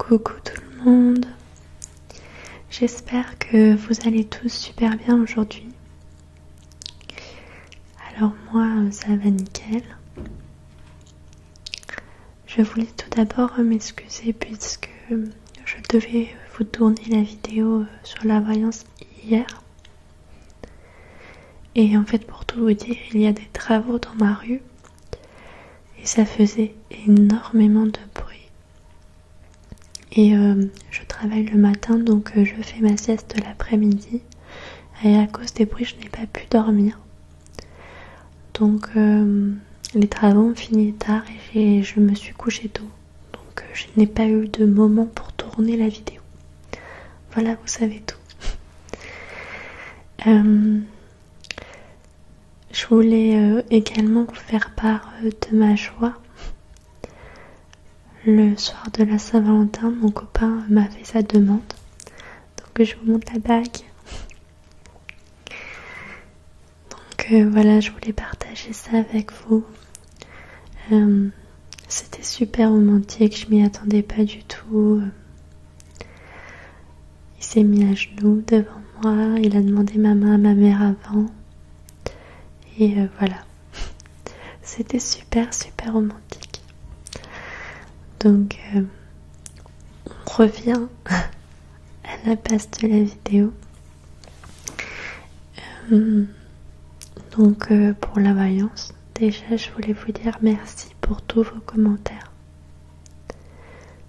Coucou tout le monde, j'espère que vous allez tous super bien aujourd'hui. Alors moi ça va nickel. Je voulais tout d'abord m'excuser puisque je devais vous tourner la vidéo sur la voyance hier. Et en fait pour tout vous dire, il y a des travaux dans ma rue et ça faisait énormément de bruit. Et je travaille le matin, donc je fais ma sieste l'après-midi. Et à cause des bruits, je n'ai pas pu dormir. Donc les travaux ont fini tard et je me suis couchée tôt. Donc je n'ai pas eu de moment pour tourner la vidéo. Voilà, vous savez tout. Je voulais également vous faire part de ma joie. Le soir de la Saint-Valentin, mon copain m'a fait sa demande. Donc je vous montre la bague. Donc voilà, je voulais partager ça avec vous. C'était super romantique, je m'y attendais pas du tout. Il s'est mis à genoux devant moi, il a demandé ma main à ma mère avant. Et voilà. C'était super romantique. Donc on revient à la base de la vidéo. Donc pour la voyance, déjà je voulais vous dire merci pour tous vos commentaires.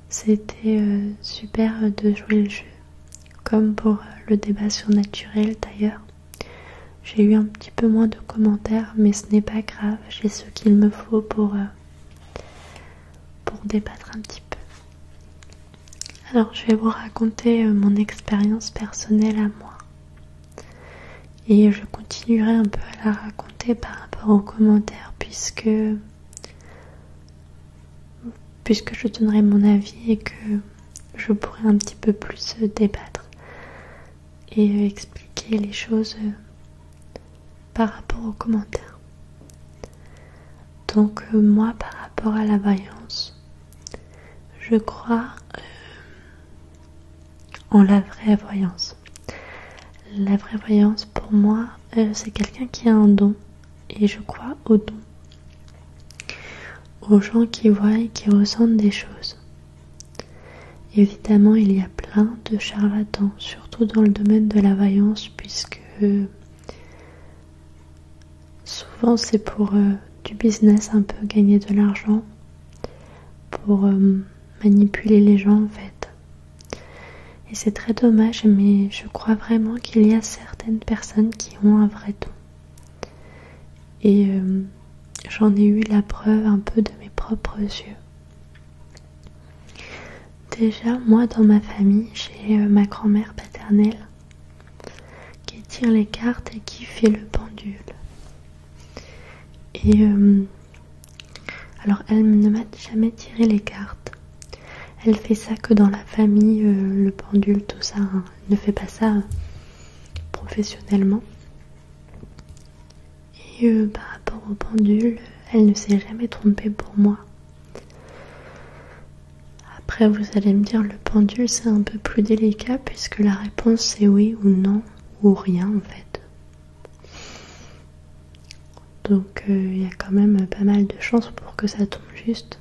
C'était super de jouer le jeu, comme pour le débat surnaturel d'ailleurs. J'ai eu un petit peu moins de commentaires, mais ce n'est pas grave, j'ai ce qu'il me faut pour débattre un petit peu. Alors je vais vous raconter mon expérience personnelle à moi. Et je continuerai un peu à la raconter par rapport aux commentaires puisque je donnerai mon avis et que je pourrai un petit peu plus débattre et expliquer les choses par rapport aux commentaires. Donc moi par rapport à la voyance, je crois en la vraie voyance. La vraie voyance pour moi, c'est quelqu'un qui a un don et je crois au don. Aux gens qui voient et qui ressentent des choses. Évidemment, il y a plein de charlatans, surtout dans le domaine de la voyance, puisque souvent c'est pour du business, un peu gagner de l'argent, pour manipuler les gens en fait. Et c'est très dommage, mais je crois vraiment qu'il y a certaines personnes qui ont un vrai don. Et j'en ai eu la preuve un peu de mes propres yeux. Déjà, moi dans ma famille, j'ai ma grand-mère paternelle qui tire les cartes et qui fait le pendule. Et alors elle ne m'a jamais tiré les cartes. Elle fait ça que dans la famille, le pendule, tout ça. Hein. Elle ne fait pas ça professionnellement. Et par rapport au pendule, elle ne s'est jamais trompée pour moi. Après, vous allez me dire, le pendule, c'est un peu plus délicat puisque la réponse c'est oui ou non ou rien en fait. Donc il y a quand même pas mal de chances pour que ça tombe juste.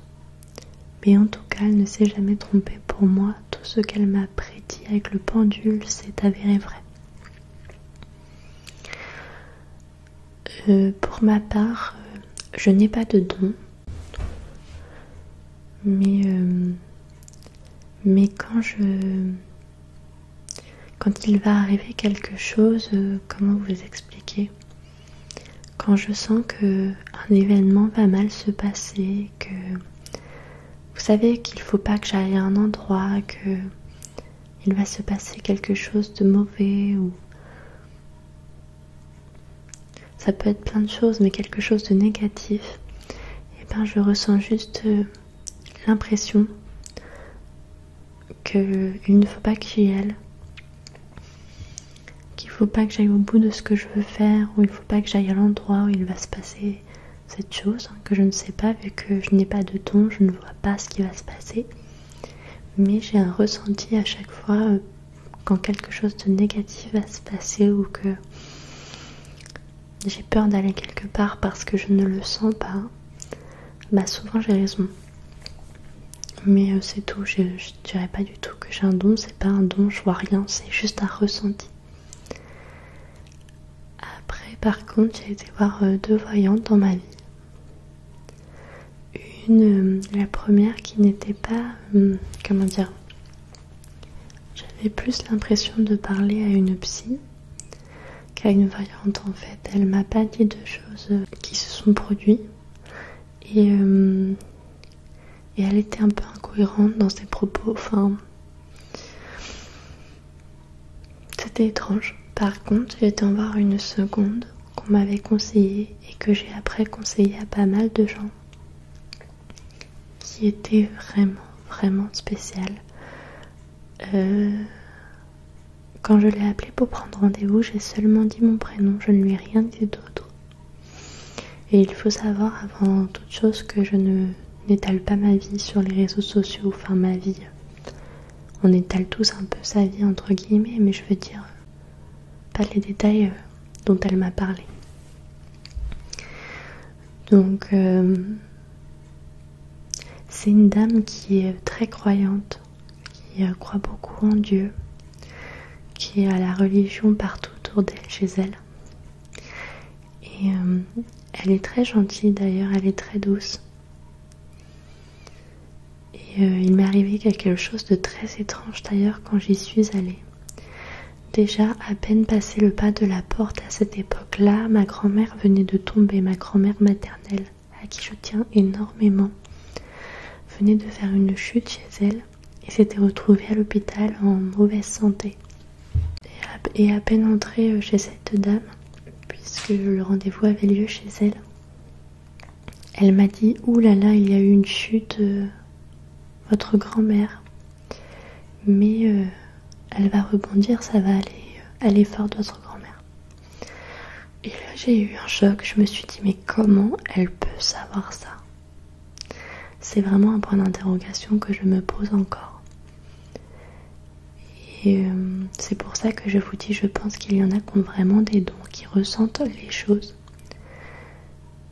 Mais en tout cas, elle ne s'est jamais trompée pour moi. Tout ce qu'elle m'a prédit avec le pendule s'est avéré vrai. Pour ma part, je n'ai pas de don. Mais quand il va arriver quelque chose, comment vous expliquer ? Quand je sens que un événement va mal se passer, que vous savez qu'il ne faut pas que j'aille à un endroit, que il va se passer quelque chose de mauvais ou ça peut être plein de choses, mais quelque chose de négatif, et ben je ressens juste l'impression qu'il ne faut pas que j'y aille, qu'il ne faut pas que j'aille au bout de ce que je veux faire, ou il ne faut pas que j'aille à l'endroit où il va se passer cette chose que je ne sais pas, vu que je n'ai pas de don, je ne vois pas ce qui va se passer. mais j'ai un ressenti à chaque fois quand quelque chose de négatif va se passer ou que j'ai peur d'aller quelque part parce que je ne le sens pas. Bah souvent j'ai raison. Mais c'est tout, je dirais pas du tout que j'ai un don, c'est pas un don, je vois rien, c'est juste un ressenti. Après par contre j'ai été voir 2 voyantes dans ma vie. La première qui n'était pas, comment dire, j'avais plus l'impression de parler à une psy qu'à une voyante en fait. Elle m'a pas dit de choses qui se sont produites et elle était un peu incohérente dans ses propos, enfin c'était étrange. Par contre j'ai été en voir une seconde qu'on m'avait conseillée et que j'ai après conseillé à pas mal de gens, qui était vraiment spéciale. Quand je l'ai appelée pour prendre rendez-vous, j'ai seulement dit mon prénom, je ne lui ai rien dit d'autre. Et il faut savoir avant toute chose que je n'étale pas ma vie sur les réseaux sociaux, enfin ma vie. On étale tous un peu sa vie entre guillemets, mais je veux dire pas les détails dont elle m'a parlé. Donc c'est une dame qui est très croyante, qui croit beaucoup en Dieu, qui a la religion partout autour d'elle, chez elle. Et elle est très gentille d'ailleurs, elle est très douce. Et il m'est arrivé quelque chose de très étrange d'ailleurs quand j'y suis allée. Déjà, à peine passé le pas de la porte à cette époque-là, ma grand-mère venait de tomber, ma grand-mère maternelle, à qui je tiens énormément, venait de faire une chute chez elle et s'était retrouvée à l'hôpital en mauvaise santé. Et à peine entrée chez cette dame, puisque le rendez-vous avait lieu chez elle, elle m'a dit « Ouh là là, il y a eu une chute, votre grand-mère, mais elle va rebondir, ça va aller à l'effort de votre grand-mère. » Et là j'ai eu un choc, je me suis dit « Mais comment elle peut savoir ça ?» C'est vraiment un point d'interrogation que je me pose encore. Et c'est pour ça que je vous dis, je pense qu'il y en a qui ont vraiment des dons, qui ressentent les choses.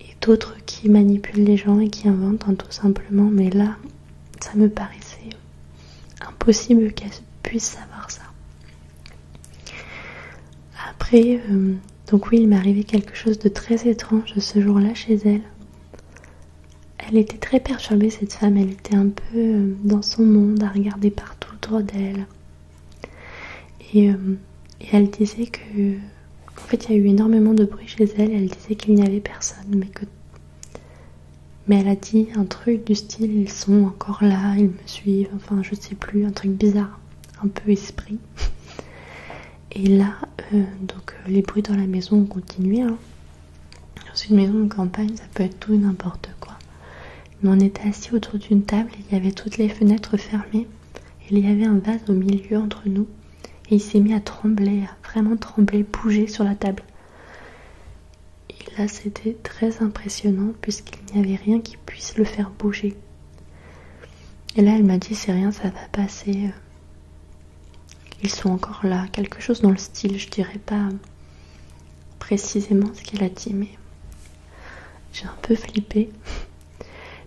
Et d'autres qui manipulent les gens et qui inventent tout simplement. Mais là, ça me paraissait impossible qu'elle puisse savoir ça. Après, donc oui, il m'est arrivé quelque chose de très étrange ce jour-là chez elle. Elle était très perturbée cette femme, elle était un peu dans son monde à regarder partout autour d'elle. Et elle disait que, en fait il y a eu énormément de bruit chez elle, elle disait qu'il n'y avait personne, mais elle a dit un truc du style ils sont encore là, ils me suivent, enfin je sais plus, un truc bizarre, un peu esprit. Et là, donc les bruits dans la maison ont continué. Hein. Dans une maison de campagne, ça peut être tout et n'importe quoi. Mais on était assis autour d'une table et il y avait toutes les fenêtres fermées. Et il y avait un vase au milieu entre nous. Et il s'est mis à trembler, à vraiment trembler, bouger sur la table. Et là, c'était très impressionnant puisqu'il n'y avait rien qui puisse le faire bouger. Et là, elle m'a dit, c'est rien, ça va passer. Ils sont encore là. Quelque chose dans le style, je dirais pas précisément ce qu'elle a dit, mais j'ai un peu flippé.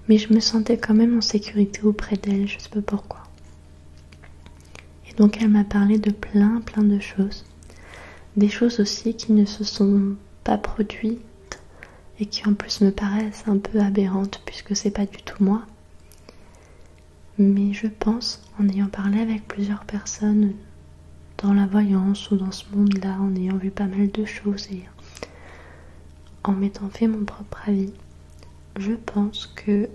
Mais je me sentais quand même en sécurité auprès d'elle, je sais pas pourquoi. Et donc elle m'a parlé de plein de choses. Des choses aussi qui ne se sont pas produites et qui en plus me paraissent un peu aberrantes puisque c'est pas du tout moi. Mais je pense, en ayant parlé avec plusieurs personnes dans la voyance ou dans ce monde-là, en ayant vu pas mal de choses et en m'étant fait mon propre avis, je pense que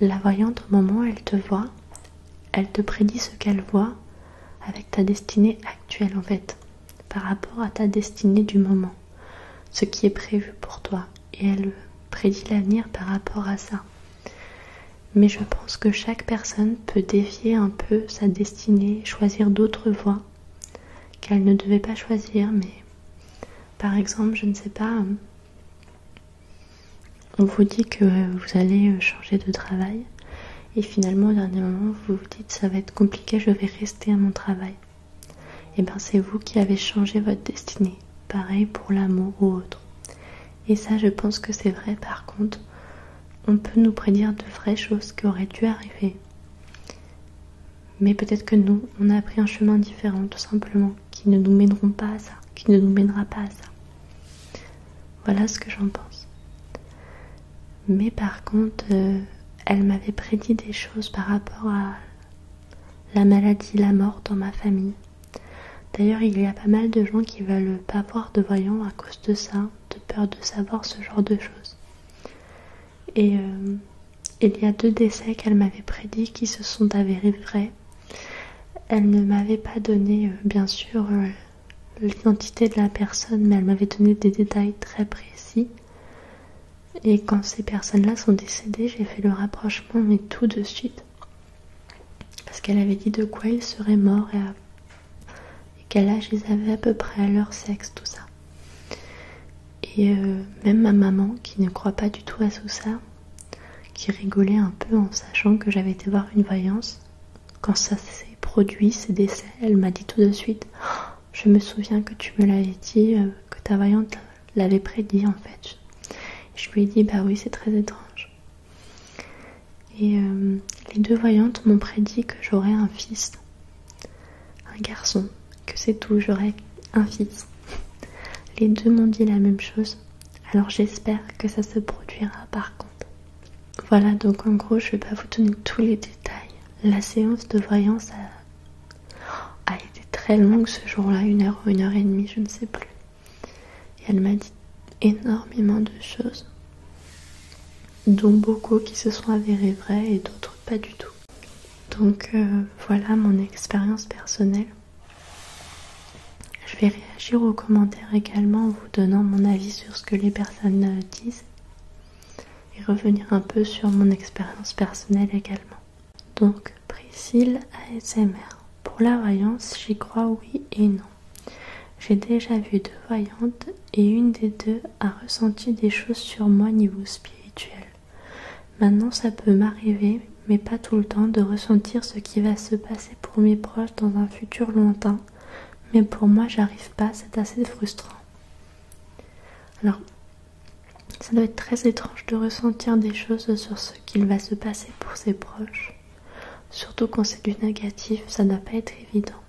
la voyante, au moment où elle te voit, elle te prédit ce qu'elle voit avec ta destinée actuelle en fait, par rapport à ta destinée du moment, ce qui est prévu pour toi. Et elle prédit l'avenir par rapport à ça. Mais je pense que chaque personne peut dévier un peu sa destinée, choisir d'autres voies qu'elle ne devait pas choisir. Mais par exemple, je ne sais pas, on vous dit que vous allez changer de travail et finalement au dernier moment vous vous dites ça va être compliqué, je vais rester à mon travail. Et bien c'est vous qui avez changé votre destinée. Pareil pour l'amour ou autre. Et ça je pense que c'est vrai. Par contre, on peut nous prédire de vraies choses qui auraient dû arriver. Mais peut-être que nous, on a pris un chemin différent tout simplement, qui ne nous mèneront pas à ça, qui ne nous mènera pas à ça. Voilà ce que j'en pense. Mais par contre, elle m'avait prédit des choses par rapport à la maladie, la mort dans ma famille. D'ailleurs, il y a pas mal de gens qui veulent pas voir de voyants à cause de ça, de peur de savoir ce genre de choses. Et il y a 2 décès qu'elle m'avait prédits qui se sont avérés vrais. Elle ne m'avait pas donné, bien sûr, l'identité de la personne, mais elle m'avait donné des détails très précis. Et quand ces personnes-là sont décédées, j'ai fait le rapprochement, mais tout de suite. Parce qu'elle avait dit de quoi ils seraient morts et quel âge ils avaient à peu près, leur sexe, tout ça. Et même ma maman, qui ne croit pas du tout à tout ça, qui rigolait un peu en sachant que j'avais été voir une voyance, quand ça s'est produit, ces décès, elle m'a dit tout de suite oh, « Je me souviens que tu me l'avais dit, que ta voyante l'avait prédit en fait. » Je lui ai dit « Bah oui, c'est très étrange. » Et les 2 voyantes m'ont prédit que j'aurais un fils, un garçon, que c'est tout, j'aurais un fils. Les 2 m'ont dit la même chose, alors j'espère que ça se produira par contre. Voilà, donc en gros, je vais pas vous donner tous les détails. La séance de voyance a été très longue ce jour-là, 1 heure ou 1 heure et demie, je ne sais plus. Et elle m'a dit énormément de choses, dont beaucoup qui se sont avérées vraies et d'autres pas du tout. Donc voilà mon expérience personnelle. Je vais réagir aux commentaires également en vous donnant mon avis sur ce que les personnes disent et revenir un peu sur mon expérience personnelle également. Donc Priscille ASMR. Pour la voyance, j'y crois oui et non. J'ai déjà vu 2 voyantes et une des 2 a ressenti des choses sur moi niveau spirituel. Maintenant ça peut m'arriver, mais pas tout le temps, de ressentir ce qui va se passer pour mes proches dans un futur lointain. Mais pour moi, j'arrive pas, c'est assez frustrant. Alors, ça doit être très étrange de ressentir des choses sur ce qu'il va se passer pour ses proches. Surtout quand c'est du négatif, ça doit pas être évident.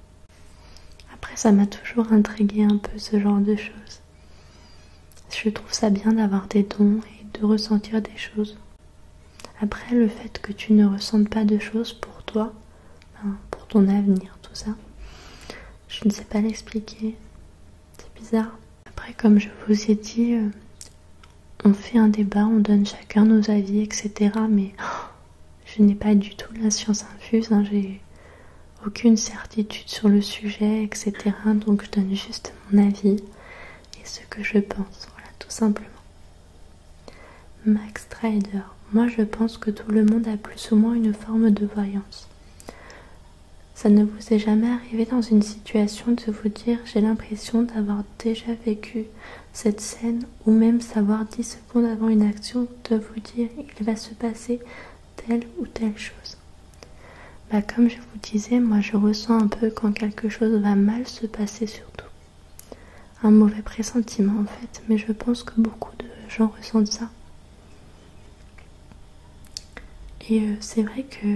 Après, ça m'a toujours intrigué un peu ce genre de choses. Je trouve ça bien d'avoir des dons et de ressentir des choses. Après, le fait que tu ne ressentes pas de choses pour toi, pour ton avenir, tout ça, je ne sais pas l'expliquer. C'est bizarre. Après, comme je vous ai dit, on fait un débat, on donne chacun nos avis, etc. Mais je n'ai pas du tout la science infuse, j'ai aucune certitude sur le sujet, etc. Donc je donne juste mon avis et ce que je pense, voilà, tout simplement. Max Trader. Moi je pense que tout le monde a plus ou moins une forme de voyance. Ça ne vous est jamais arrivé dans une situation de vous dire j'ai l'impression d'avoir déjà vécu cette scène, ou même savoir 10 secondes avant une action de vous dire il va se passer telle ou telle chose. Comme je vous disais, moi je ressens un peu quand quelque chose va mal se passer, surtout un mauvais pressentiment en fait, mais je pense que beaucoup de gens ressentent ça. Et c'est vrai que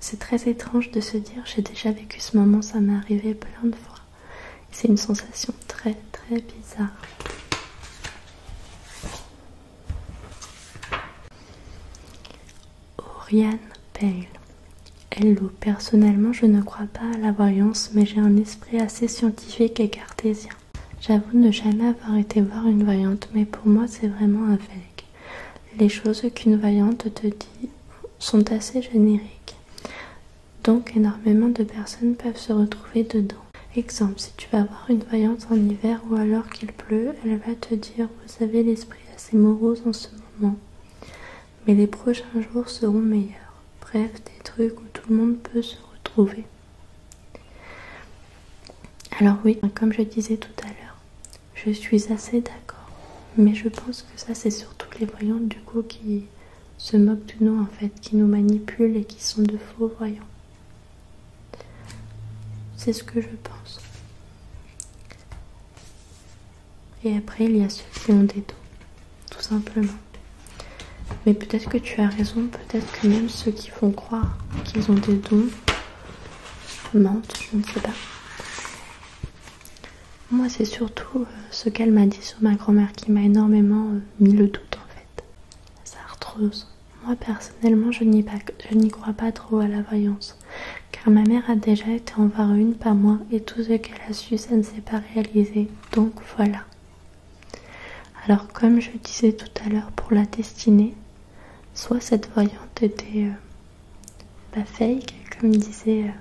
c'est très étrange de se dire j'ai déjà vécu ce moment, ça m'est arrivé plein de fois. C'est une sensation très très bizarre. Oriane Pale. Hello, personnellement je ne crois pas à la voyance, mais j'ai un esprit assez scientifique et cartésien. J'avoue ne jamais avoir été voir une voyante, mais pour moi c'est vraiment un vague. Les choses qu'une voyante te dit sont assez génériques. Donc énormément de personnes peuvent se retrouver dedans. Exemple, si tu vas voir une voyante en hiver ou alors qu'il pleut, elle va te dire vous avez l'esprit assez morose en ce moment, mais les prochains jours seront meilleurs. Bref, des trucs où tout le monde peut se retrouver. Alors oui, comme je disais tout à l'heure, je suis assez d'accord, mais je pense que ça c'est surtout les voyantes du coup qui se moquent de nous en fait, qui nous manipulent et qui sont de faux voyants. C'est ce que je pense. Et après, il y a ceux qui ont des dons, tout simplement. Mais peut-être que tu as raison, peut-être que même ceux qui font croire qu'ils ont des dons mentent, je ne sais pas. Moi, c'est surtout ce qu'elle m'a dit sur ma grand-mère qui m'a énormément mis le doute en fait. Sa arthrose. Moi, personnellement, je n'y crois pas trop à la voyance. Car ma mère a déjà été en voir une, pas moi, et tout ce qu'elle a su, ça ne s'est pas réalisé. Donc voilà. Alors, comme je disais tout à l'heure pour la destinée, soit cette voyante était fake, comme disait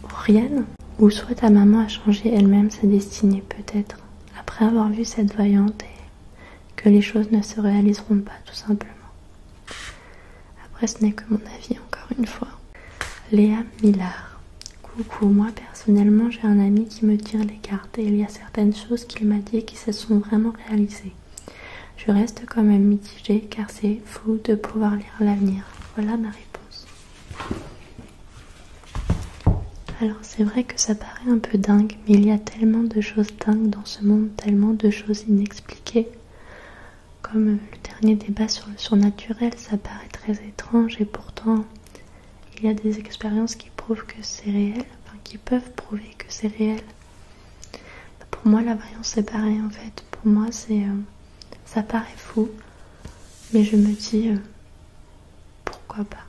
Oriane, ou soit ta maman a changé elle-même sa destinée, peut-être, après avoir vu cette voyante et que les choses ne se réaliseront pas, tout simplement. Après, ce n'est que mon avis, encore une fois. Léa Millard. Coucou, moi personnellement, j'ai un ami qui me tire les cartes et il y a certaines choses qu'il m'a dit qui se sont vraiment réalisées. Je reste quand même mitigée car c'est fou de pouvoir lire l'avenir. Voilà ma réponse. Alors c'est vrai que ça paraît un peu dingue, mais il y a tellement de choses dingues dans ce monde, tellement de choses inexpliquées. Comme le dernier débat sur le surnaturel, ça paraît très étrange et pourtant il y a des expériences qui prouvent que c'est réel, enfin qui peuvent prouver que c'est réel. Pour moi la voyance c'est pareil en fait, pour moi ça paraît fou, mais je me dis pourquoi pas.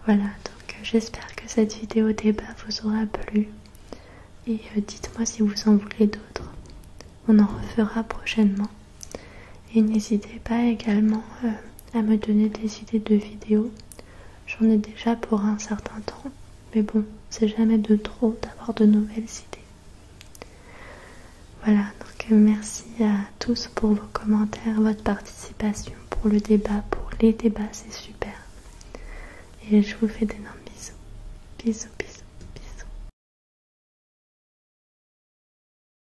Voilà, donc j'espère que cette vidéo débat vous aura plu et dites-moi si vous en voulez d'autres. On en refera prochainement. Et n'hésitez pas également à me donner des idées de vidéos. J'en ai déjà pour un certain temps, mais bon, c'est jamais de trop d'avoir de nouvelles idées. Voilà, donc merci à tous pour vos commentaires, votre participation, pour le débat, pour les débats, c'est super. Et je vous fais d'énormes bisous. Bisous, bisous.